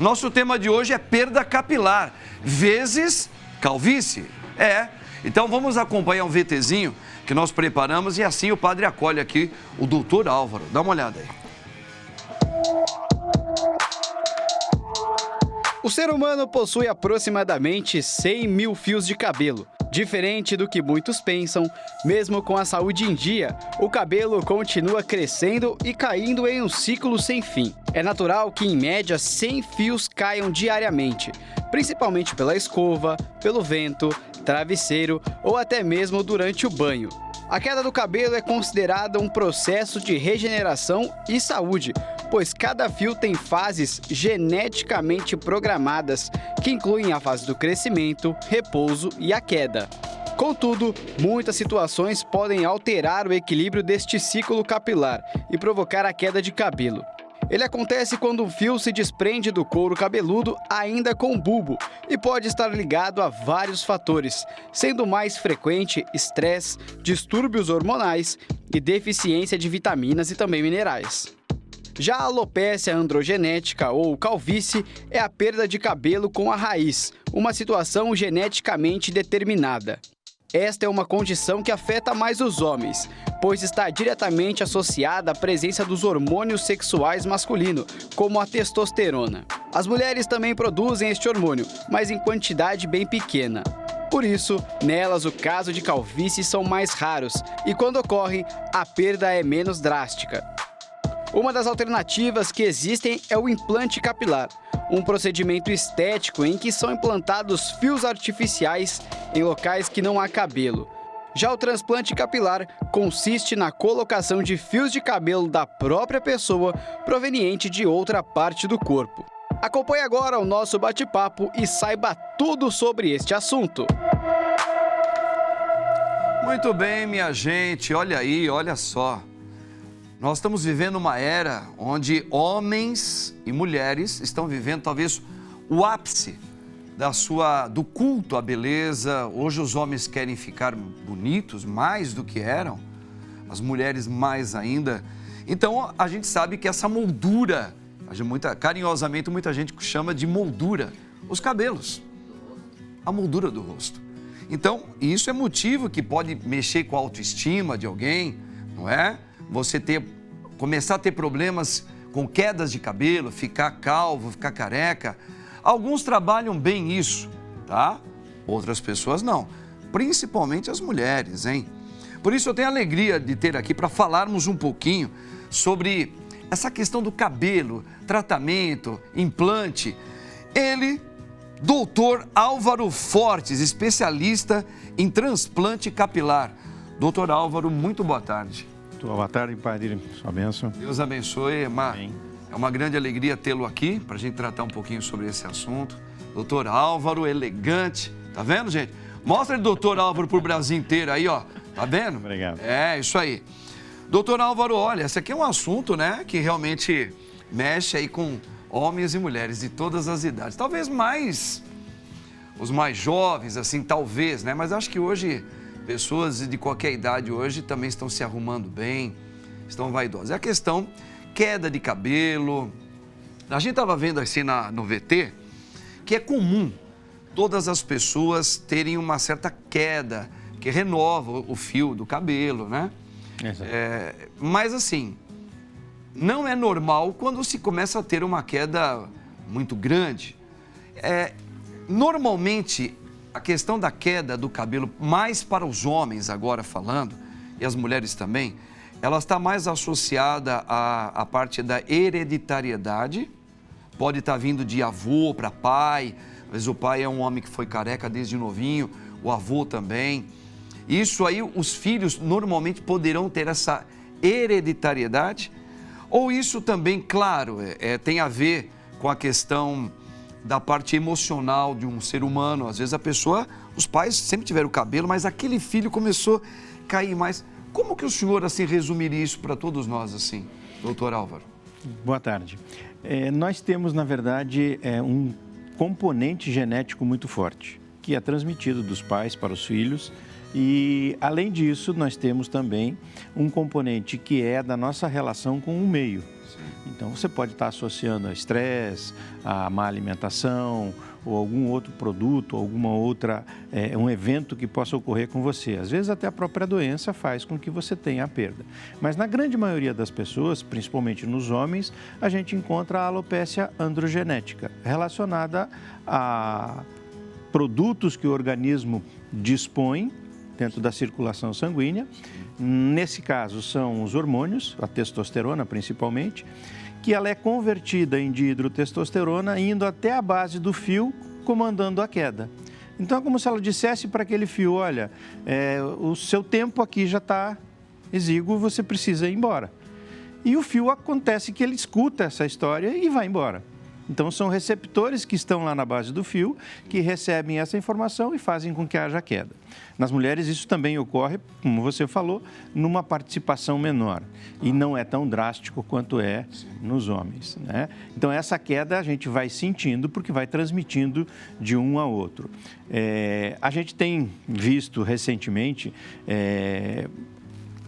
Nosso tema de hoje é perda capilar, vezes calvície. Então vamos acompanhar um VTzinho que nós preparamos e assim o padre acolhe aqui o doutor Álvaro. Dá uma olhada aí. O ser humano possui aproximadamente 100 mil fios de cabelo. Diferente do que muitos pensam, mesmo com a saúde em dia, o cabelo continua crescendo e caindo em um ciclo sem fim. É natural que, em média, 100 fios caiam diariamente, principalmente pela escova, pelo vento, travesseiro ou até mesmo durante o banho. A queda do cabelo é considerada um processo de regeneração e saúde, pois cada fio tem fases geneticamente programadas, que incluem a fase do crescimento, repouso e a queda. Contudo, muitas situações podem alterar o equilíbrio deste ciclo capilar e provocar a queda de cabelo. Ele acontece quando o fio se desprende do couro cabeludo ainda com bulbo e pode estar ligado a vários fatores, sendo mais frequente estresse, distúrbios hormonais e deficiência de vitaminas e também minerais. Já a alopécia androgenética ou calvície é a perda de cabelo com a raiz, uma situação geneticamente determinada. Esta é uma condição que afeta mais os homens, pois está diretamente associada à presença dos hormônios sexuais masculinos, como a testosterona. As mulheres também produzem este hormônio, mas em quantidade bem pequena. Por isso, nelas o caso de calvície são mais raros e quando ocorrem, a perda é menos drástica. Uma das alternativas que existem é o implante capilar, um procedimento estético em que são implantados fios artificiais em locais que não há cabelo. Já o transplante capilar consiste na colocação de fios de cabelo da própria pessoa proveniente de outra parte do corpo. Acompanhe agora o nosso bate-papo e saiba tudo sobre este assunto. Muito bem, minha gente, olha aí, olha só. Nós estamos vivendo uma era onde homens e mulheres estão vivendo talvez o ápice do culto à beleza. Hoje os homens querem ficar bonitos mais do que eram, as mulheres mais ainda. Então a gente sabe que essa moldura, carinhosamente muita gente chama de moldura, os cabelos, a moldura do rosto. Então isso é motivo que pode mexer com a autoestima de alguém, não é? Começar a ter problemas com quedas de cabelo, ficar calvo, ficar careca. Alguns trabalham bem isso, tá? Outras pessoas não, principalmente as mulheres, hein? Por isso eu tenho a alegria de ter aqui para falarmos um pouquinho sobre essa questão do cabelo, tratamento, implante. Ele, doutor Álvaro Fortes, especialista em transplante capilar. Doutor Álvaro, muito boa tarde. Boa tarde, padre. Sua bênção. Deus abençoe. É uma grande alegria tê-lo aqui para a gente tratar um pouquinho sobre esse assunto. Doutor Álvaro, elegante. Tá vendo, gente? Mostra ele, doutor Álvaro, para o Brasil inteiro aí, ó. Tá vendo? Obrigado. É, isso aí. Doutor Álvaro, olha, esse aqui é um assunto, né, que realmente mexe aí com homens e mulheres de todas as idades. Talvez os mais jovens, assim, talvez, né? Mas acho que hoje pessoas de qualquer idade hoje também estão se arrumando bem, estão vaidosas. É a questão queda de cabelo. A gente estava vendo assim no VT que é comum todas as pessoas terem uma certa queda, que renova o fio do cabelo, né? Mas assim, não é normal quando se começa a ter uma queda muito grande. Normalmente, a questão da queda do cabelo, mais para os homens agora falando, e as mulheres também, ela está mais associada à parte da hereditariedade. Pode estar vindo de avô para pai, às vezes o pai é um homem que foi careca desde novinho, o avô também. Isso aí, os filhos normalmente poderão ter essa hereditariedade, ou isso também, claro, tem a ver com a questão da parte emocional de um ser humano. Às vezes os pais sempre tiveram cabelo, mas aquele filho começou a cair mais. Como que o senhor, assim, resumiria isso para todos nós, assim, doutor Álvaro? Boa tarde. Nós temos, na verdade, um componente genético muito forte, que é transmitido dos pais para os filhos, E, além disso, nós temos também um componente que é da nossa relação com o meio. Então, você pode estar associando a estresse, a má alimentação, ou algum outro produto, alguma outra, um evento que possa ocorrer com você. Às vezes, até a própria doença faz com que você tenha a perda. Mas, na grande maioria das pessoas, principalmente nos homens, a gente encontra a alopecia androgenética, relacionada a produtos que o organismo dispõe dentro da circulação sanguínea. Nesse caso, são os hormônios, a testosterona principalmente, que ela é convertida em dihidrotestosterona, indo até a base do fio, comandando a queda. Então, é como se ela dissesse para aquele fio, olha, o seu tempo aqui já está exíguo, você precisa ir embora. E o fio acontece que ele escuta essa história e vai embora. Então, são receptores que estão lá na base do fio, que recebem essa informação e fazem com que haja queda. Nas mulheres, isso também ocorre, como você falou, numa participação menor. E não é tão drástico quanto é nos homens, né? Então, essa queda a gente vai sentindo porque vai transmitindo de um a outro. A gente tem visto recentemente...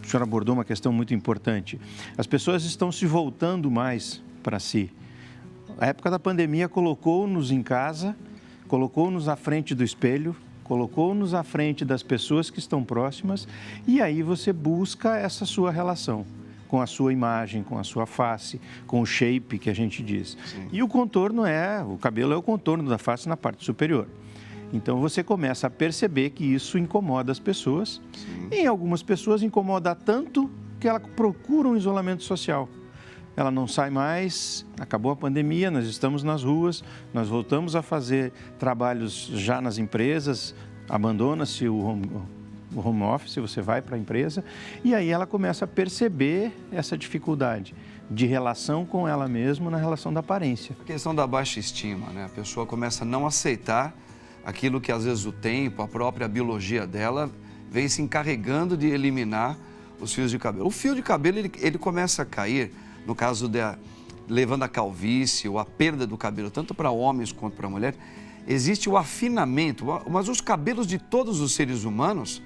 O senhor abordou uma questão muito importante. As pessoas estão se voltando mais para si. A época da pandemia colocou-nos em casa, colocou-nos à frente do espelho, colocou-nos à frente das pessoas que estão próximas e aí você busca essa sua relação com a sua imagem, com a sua face, com o shape que a gente diz. Sim. E o contorno o cabelo é o contorno da face na parte superior. Então você começa a perceber que isso incomoda as pessoas. Sim. E em algumas pessoas incomoda tanto que ela procura um isolamento social. Ela não sai mais, acabou a pandemia, nós estamos nas ruas, nós voltamos a fazer trabalhos já nas empresas, abandona-se o home office, você vai para a empresa, e aí ela começa a perceber essa dificuldade de relação com ela mesma na relação da aparência. A questão da baixa estima, né? A pessoa começa a não aceitar aquilo que às vezes o tempo, a própria biologia dela, vem se encarregando de eliminar os fios de cabelo. O fio de cabelo, ele começa a cair... No caso levando a calvície ou a perda do cabelo, tanto para homens quanto para mulheres, existe o afinamento, mas os cabelos de todos os seres humanos,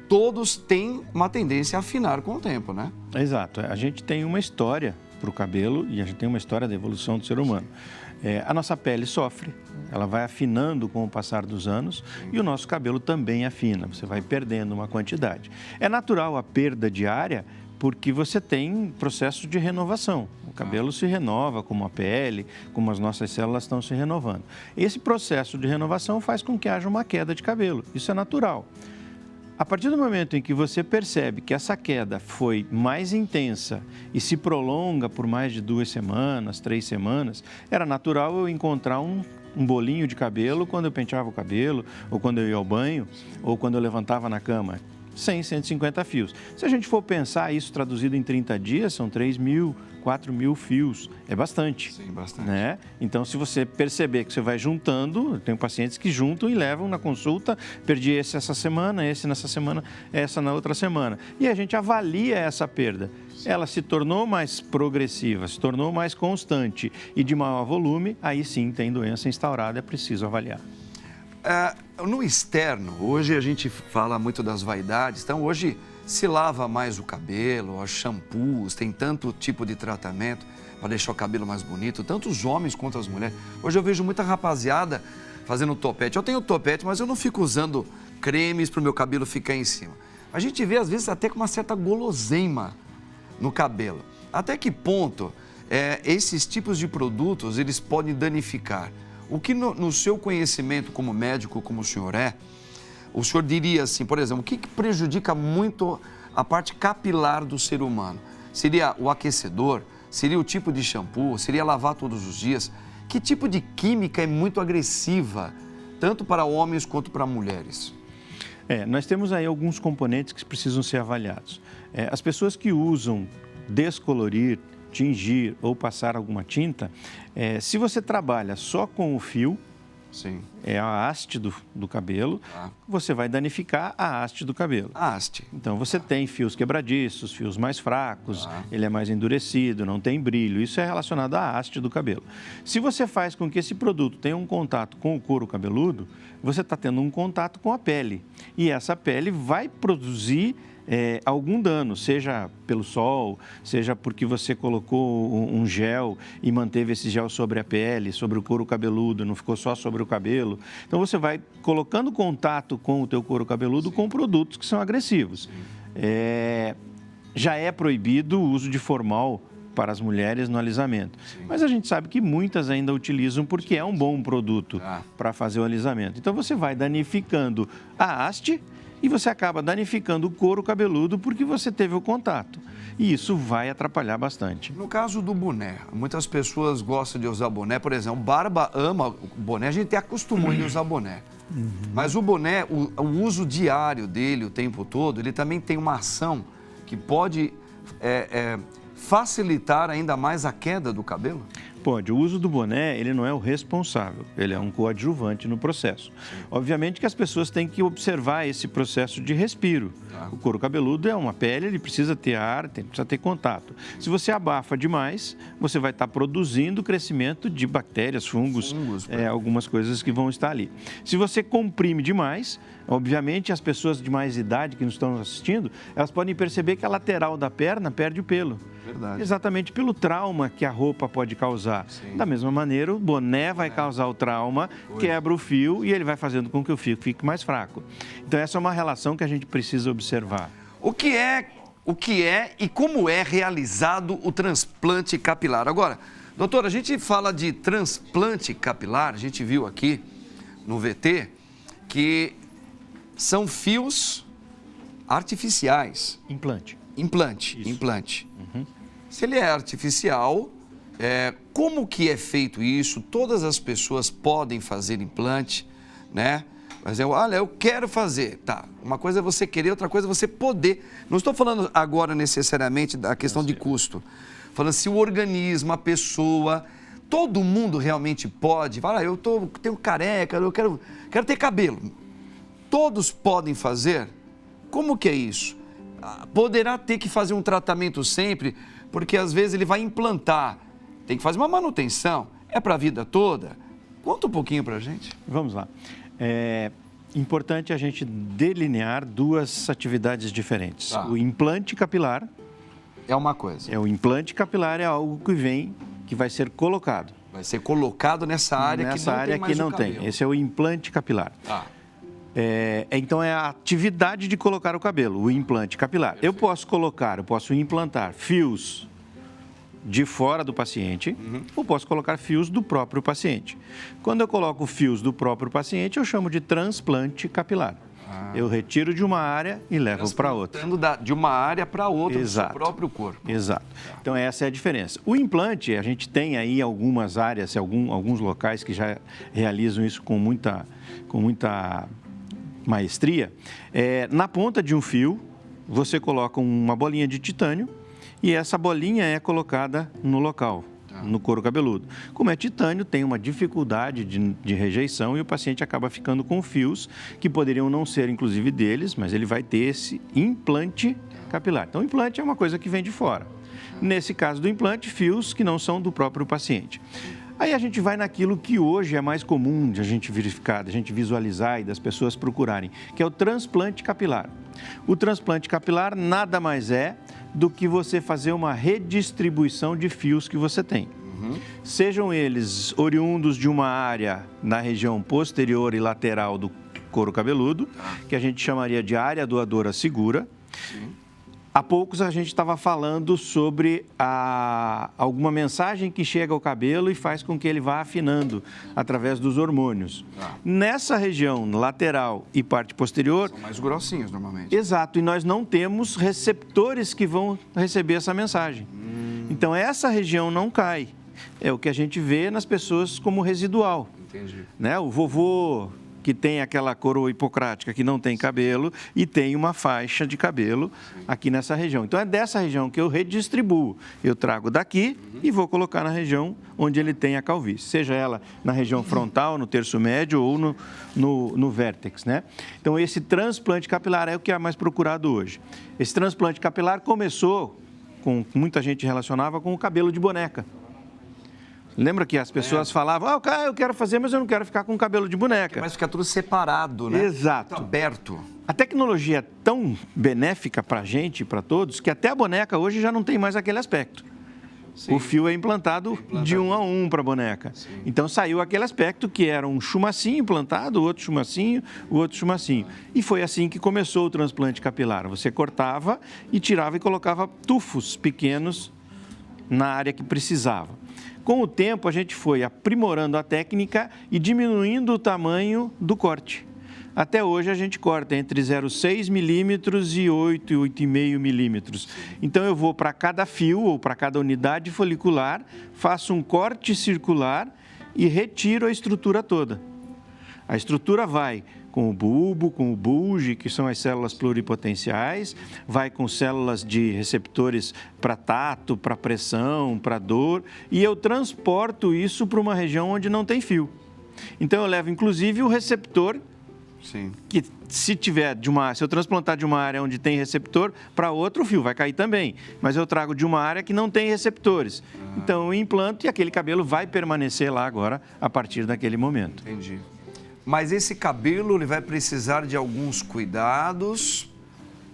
todos têm uma tendência a afinar com o tempo, né? Exato. A gente tem uma história para o cabelo e a gente tem uma história da evolução do ser humano. A nossa pele sofre, ela vai afinando com o passar dos anos e o nosso cabelo também afina, você vai perdendo uma quantidade. É natural a perda diária, porque você tem processo de renovação. O cabelo se renova, como a pele, como as nossas células estão se renovando. Esse processo de renovação faz com que haja uma queda de cabelo. Isso é natural. A partir do momento em que você percebe que essa queda foi mais intensa e se prolonga por mais de 2 semanas, 3 semanas, era natural eu encontrar um bolinho de cabelo quando eu penteava o cabelo, ou quando eu ia ao banho, ou quando eu levantava na cama. 100, 150 fios. Se a gente for pensar isso traduzido em 30 dias, são 3.000, 4.000 fios. É bastante. Sim, bastante. Né? Então, se você perceber que você vai juntando, tem pacientes que juntam e levam na consulta, perdi esse essa semana, esse nessa semana, essa na outra semana. E a gente avalia essa perda. Ela se tornou mais progressiva, se tornou mais constante e de maior volume, aí sim tem doença instaurada, é preciso avaliar. No externo, hoje a gente fala muito das vaidades, então hoje se lava mais o cabelo, os shampoos, tem tanto tipo de tratamento para deixar o cabelo mais bonito, tanto os homens quanto as mulheres. Hoje eu vejo muita rapaziada fazendo topete. Eu tenho topete, mas eu não fico usando cremes para o meu cabelo ficar em cima. A gente vê às vezes até com uma certa guloseima no cabelo. Até que ponto esses tipos de produtos eles podem danificar? O que no seu conhecimento como médico, como o senhor o senhor diria assim, por exemplo, o que prejudica muito a parte capilar do ser humano? Seria o aquecedor? Seria o tipo de shampoo? Seria lavar todos os dias? Que tipo de química é muito agressiva, tanto para homens quanto para mulheres? Nós temos aí alguns componentes que precisam ser avaliados. As pessoas que usam descolorir, tingir ou passar alguma tinta, se você trabalha só com o fio, Sim. É a haste do cabelo. Tá. Você vai danificar a haste do cabelo. A haste. Então, você tem fios quebradiços, fios mais fracos, ele é mais endurecido, não tem brilho. Isso é relacionado à haste do cabelo. Se você faz com que esse produto tenha um contato com o couro cabeludo, você está tendo um contato com a pele. E essa pele vai produzir algum dano, seja pelo sol, seja porque você colocou um gel e manteve esse gel sobre a pele, sobre o couro cabeludo, não ficou só sobre o cabelo. Então, você vai colocando contato com o teu couro cabeludo com produtos que são agressivos. Já é proibido o uso de formal para as mulheres no alisamento. Mas a gente sabe que muitas ainda utilizam porque é um bom produto para fazer o alisamento. Então, você vai danificando a haste e você acaba danificando o couro cabeludo porque você teve o contato. E isso vai atrapalhar bastante. No caso do boné, muitas pessoas gostam de usar boné. Por exemplo, o Barba ama o boné, a gente acostumou ele a usar boné. Mas o boné, o uso diário dele o tempo todo, ele também tem uma ação que pode facilitar ainda mais a queda do cabelo? Pode. O uso do boné, ele não é o responsável, ele é um coadjuvante no processo. Obviamente que as pessoas têm que observar esse processo de respiro. O couro cabeludo é uma pele, ele precisa ter ar, precisa ter contato. Se você abafa demais, você vai estar produzindo o crescimento de bactérias, fungos, algumas coisas que vão estar ali. Se você comprime demais, obviamente as pessoas de mais idade que nos estão assistindo, elas podem perceber que a lateral da perna perde o pelo. Verdade. Exatamente pelo trauma que a roupa pode causar. Sim. Da mesma maneira, o boné vai causar o trauma, quebra o fio e ele vai fazendo com que o fio fique mais fraco. Então, essa é uma relação que a gente precisa observar. O que é e como é realizado o transplante capilar? Agora, doutor, a gente fala de transplante capilar, a gente viu aqui no VT que são fios artificiais. Implante. Implante. Se ele é artificial, como que é feito isso? Todas as pessoas podem fazer implante, né? Mas olha, eu quero fazer. Tá, uma coisa é você querer, outra coisa é você poder. Não estou falando agora necessariamente da questão de custo. Falando se o organismo, a pessoa, todo mundo realmente pode. Fala, eu tenho careca, eu quero ter cabelo. Todos podem fazer? Como que é isso? Poderá ter que fazer um tratamento sempre, porque às vezes ele vai implantar. Tem que fazer uma manutenção. É para a vida toda? Conta um pouquinho para a gente. Vamos lá. É importante a gente delinear duas atividades diferentes. O implante capilar... É uma coisa. O implante capilar é algo que vai ser colocado. Vai ser colocado nessa área que não tem. Esse é o implante capilar. Então, é a atividade de colocar o cabelo, o implante capilar. Eu posso implantar fios de fora do paciente ou posso colocar fios do próprio paciente. Quando eu coloco fios do próprio paciente, eu chamo de transplante capilar. Eu retiro de uma área e levo para outra. De uma área para outra, Exato. do seu próprio corpo. Exato. Então, essa é a diferença. O implante, a gente tem aí algumas áreas, alguns locais que já realizam isso com muita maestria. Na ponta de um fio, você coloca uma bolinha de titânio e essa bolinha é colocada no local, no couro cabeludo. Como é titânio, tem uma dificuldade de rejeição e o paciente acaba ficando com fios que poderiam não ser, inclusive, deles, mas ele vai ter esse implante capilar. Então, o implante é uma coisa que vem de fora. Nesse caso do implante, fios que não são do próprio paciente. Aí a gente vai naquilo que hoje é mais comum de a gente verificar, de a gente visualizar e das pessoas procurarem, que é o transplante capilar. O transplante capilar nada mais é do que você fazer uma redistribuição de fios que você tem. Sejam eles oriundos de uma área na região posterior e lateral do couro cabeludo, que a gente chamaria de área doadora segura. Há poucos a gente estava falando sobre alguma mensagem que chega ao cabelo e faz com que ele vá afinando através dos hormônios. Nessa região lateral e parte posterior... São mais grossinhos normalmente. Exato, e nós não temos receptores que vão receber essa mensagem. Então, essa região não cai. É o que a gente vê nas pessoas como residual. Entendi. Né? O vovô que tem aquela coroa hipocrática que não tem cabelo e tem uma faixa de cabelo aqui nessa região. Então é dessa região que eu redistribuo. Eu trago daqui e vou colocar na região onde ele tem a calvície, seja ela na região frontal, no terço médio ou no vértex, né? Então esse transplante capilar é o que é mais procurado hoje. Esse transplante capilar começou, muita gente relacionava com o cabelo de boneca. Lembra que as pessoas falavam, eu quero fazer, mas eu não quero ficar com cabelo de boneca. Mas fica tudo separado, né? Exato. Tudo aberto. A tecnologia é tão benéfica para a gente e para todos que até a boneca hoje já não tem mais aquele aspecto. Sim. O fio é implantado de 1 a 1 para a boneca. Sim. Então saiu aquele aspecto que era um chumacinho implantado, o outro chumacinho. E foi assim que começou o transplante capilar. Você cortava e tirava e colocava tufos pequenos na área que precisava. Com o tempo, a gente foi aprimorando a técnica e diminuindo o tamanho do corte. Até hoje, a gente corta entre 0,6 milímetros e 8,5 milímetros. Então, eu vou para cada fio ou para cada unidade folicular, faço um corte circular e retiro a estrutura toda. A estrutura vai com o bulbo, com o bulge, que são as células pluripotenciais, vai com células de receptores para tato, para pressão, para dor, e eu transporto isso para uma região onde não tem fio. Então eu levo inclusive o receptor, sim, que se eu transplantar de uma área onde tem receptor para outro, o fio vai cair também, mas eu trago de uma área que não tem receptores. Então eu implanto e aquele cabelo vai permanecer lá agora a partir daquele momento. Entendi. Mas esse cabelo ele vai precisar de alguns cuidados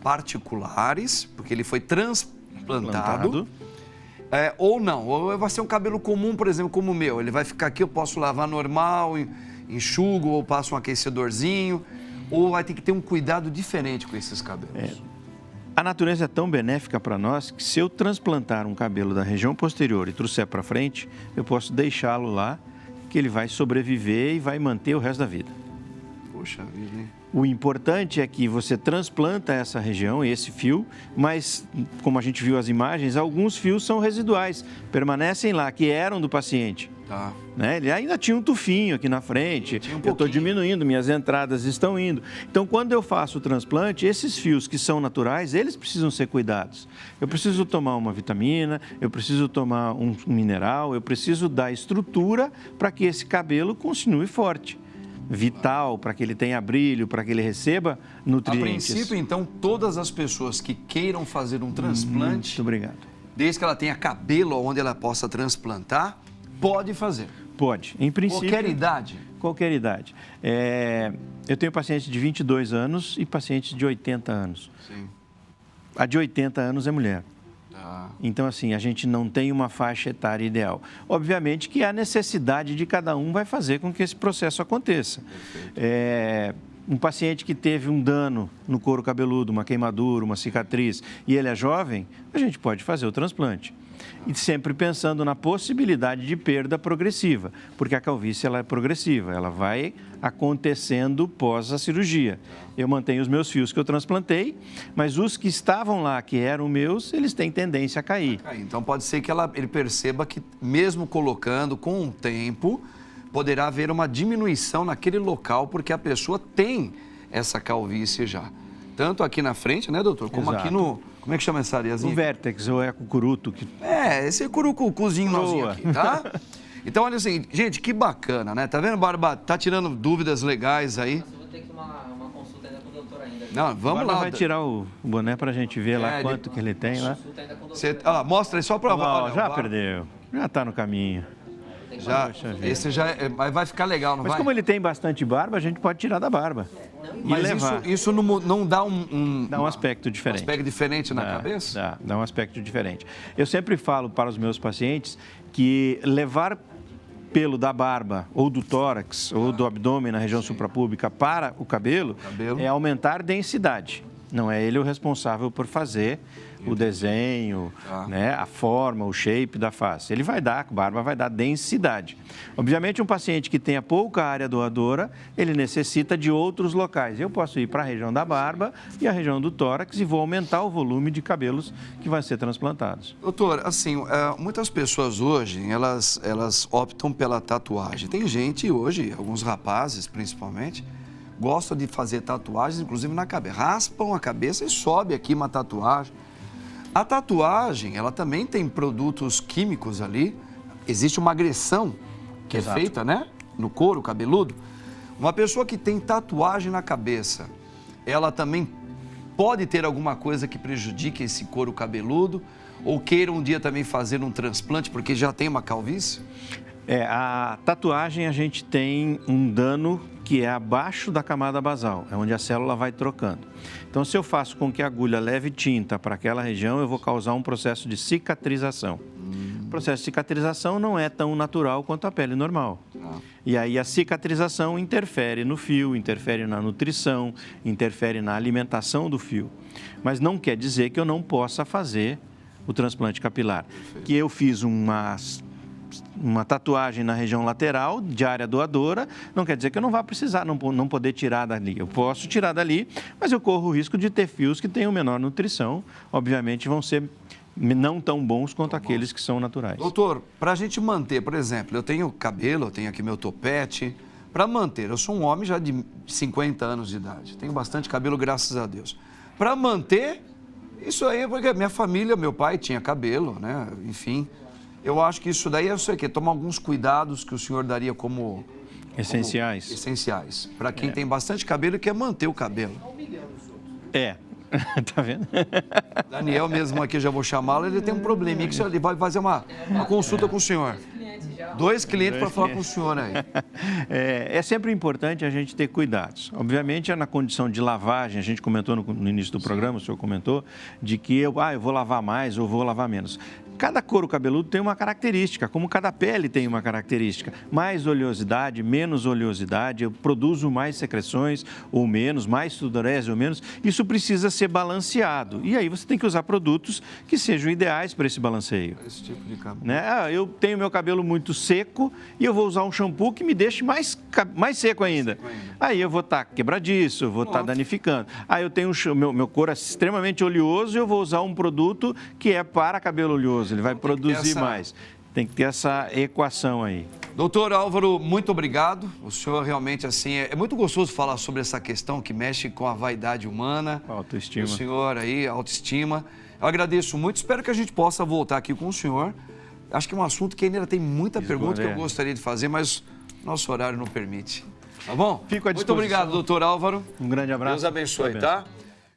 particulares, porque ele foi transplantado. Ou não, ou vai ser um cabelo comum, por exemplo, como o meu. Ele vai ficar aqui, eu posso lavar normal, enxugo ou passo um aquecedorzinho, ou vai ter que ter um cuidado diferente com esses cabelos. A natureza é tão benéfica para nós que se eu transplantar um cabelo da região posterior e trouxer para frente, eu posso deixá-lo lá, que ele vai sobreviver e vai manter o resto da vida. Poxa vida, hein? O importante é que você transplanta essa região, esse fio, mas, como a gente viu as imagens, alguns fios são residuais, permanecem lá, que eram do paciente. Tá. Né? Ele ainda tinha um tufinho aqui na frente, eu estou diminuindo, minhas entradas estão indo. Então, quando eu faço o transplante, esses fios que são naturais, eles precisam ser cuidados. Eu preciso tomar uma vitamina, eu preciso tomar um mineral, eu preciso dar estrutura para que esse cabelo continue forte. Vital, para que ele tenha brilho, para que ele receba nutrientes. A princípio, então, todas as pessoas que queiram fazer um transplante... Muito obrigado. Desde que ela tenha cabelo onde ela possa transplantar, pode fazer? Pode. Em princípio... Qualquer idade? Qualquer idade. Eu tenho pacientes de 22 anos e pacientes de 80 anos. Sim. A de 80 anos é mulher. Ah. Então, assim, a gente não tem uma faixa etária ideal. Obviamente que a necessidade de cada um vai fazer com que esse processo aconteça. Um paciente que teve um dano no couro cabeludo, uma queimadura, uma cicatriz, e ele é jovem, a gente pode fazer o transplante. E sempre pensando na possibilidade de perda progressiva, porque a calvície ela é progressiva, ela vai acontecendo pós a cirurgia. Eu mantenho os meus fios que eu transplantei, mas os que estavam lá, que eram meus, eles têm tendência a cair. Então pode ser que ele perceba que mesmo colocando com o tempo, poderá haver uma diminuição naquele local, porque a pessoa tem essa calvície já. Tanto aqui na frente, né, doutor? Como Exato. Aqui no... Como é que chama essa areazinha? O vértex, ou é cucuruto. Esse curucuzinho nozinho aqui, tá? Então, olha assim, gente, que bacana, né? Tá vendo, Barba? Tá tirando dúvidas legais aí. Eu vou ter que tomar uma consulta ainda com o doutor ainda. Não, vamos lá. Vai tirar o boné pra gente ver lá quanto que ele tem lá. Mostra aí só pra... Já perdeu, já tá no caminho. Esse já vai ficar legal, não vai? Mas como ele tem bastante barba, a gente pode tirar da barba. Mas levar. Isso não dá dá um aspecto diferente. Um aspecto diferente na cabeça? Dá um aspecto diferente. Eu sempre falo para os meus pacientes que levar pelo da barba ou do tórax ou do abdômen na região suprapúbica para o cabelo é aumentar densidade. Não é ele o responsável por fazer o desenho, né, a forma, o shape da face. Ele vai dar, a barba vai dar densidade. Obviamente, um paciente que tenha pouca área doadora, ele necessita de outros locais. Eu posso ir para a região da barba e a região do tórax e vou aumentar o volume de cabelos que vai ser transplantados. Doutor, assim, muitas pessoas hoje, elas optam pela tatuagem. Tem gente hoje, alguns rapazes principalmente, gostam de fazer tatuagens, inclusive na cabeça. Raspam a cabeça e sobe aqui uma tatuagem. A tatuagem, ela também tem produtos químicos ali. Existe uma agressão que Exato. é feita, né? No couro cabeludo. Uma pessoa que tem tatuagem na cabeça, ela também pode ter alguma coisa que prejudique esse couro cabeludo? Ou queira um dia também fazer um transplante porque já tem uma calvície? A tatuagem a gente tem um dano que é abaixo da camada basal, é onde a célula vai trocando. Então, se eu faço com que a agulha leve tinta para aquela região, eu vou causar um processo de cicatrização. O processo de cicatrização não é tão natural quanto a pele normal. E aí a cicatrização interfere no fio, interfere na nutrição, interfere na alimentação do fio. Mas não quer dizer que eu não possa fazer o transplante capilar. Que eu fiz uma tatuagem na região lateral de área doadora, não quer dizer que eu não vá precisar, não poder tirar dali. Eu posso tirar dali, mas eu corro o risco de ter fios que tenham menor nutrição, obviamente vão ser não tão bons quanto aqueles que são naturais. Doutor, para a gente manter, por exemplo, eu tenho cabelo, eu tenho aqui meu topete, para manter, eu sou um homem já de 50 anos de idade, tenho bastante cabelo, graças a Deus. Para manter, isso aí, porque minha família, meu pai tinha cabelo, né, enfim... Eu acho que isso daí, eu sei que tomar alguns cuidados que o senhor daria como... Essenciais. Essenciais. Para quem tem bastante cabelo e quer manter o cabelo. Tá vendo? Daniel mesmo aqui, já vou chamá-lo, ele tem um probleminha que ele vai fazer uma consulta com o senhor. 2 clientes para falar com o senhor aí. É sempre importante a gente ter cuidados. Obviamente, é na condição de lavagem, a gente comentou no início do programa, o senhor comentou, de que eu vou lavar mais ou vou lavar menos. Cada couro cabeludo tem uma característica, como cada pele tem uma característica. Mais oleosidade, menos oleosidade, eu produzo mais secreções ou menos, mais sudorese ou menos. Isso precisa ser balanceado. E aí você tem que usar produtos que sejam ideais para esse balanceio. Esse tipo de cabelo. Né? Eu tenho meu cabelo muito seco e eu vou usar um shampoo que me deixe mais seco ainda. Aí eu vou estar quebradiço, eu vou estar danificando. Aí eu tenho meu couro é extremamente oleoso e eu vou usar um produto que é para cabelo oleoso. Ele vai produzir mais. Tem que ter essa equação aí. Doutor Álvaro, muito obrigado. O senhor realmente, assim, é muito gostoso falar sobre essa questão que mexe com a vaidade humana. Autoestima. O senhor aí, autoestima. Eu agradeço muito. Espero que a gente possa voltar aqui com o senhor. Acho que é um assunto que ainda tem muita pergunta que eu gostaria de fazer, mas nosso horário não permite. Tá bom? Fico à disposição. Muito obrigado, doutor Álvaro. Um grande abraço. Deus abençoe, tá?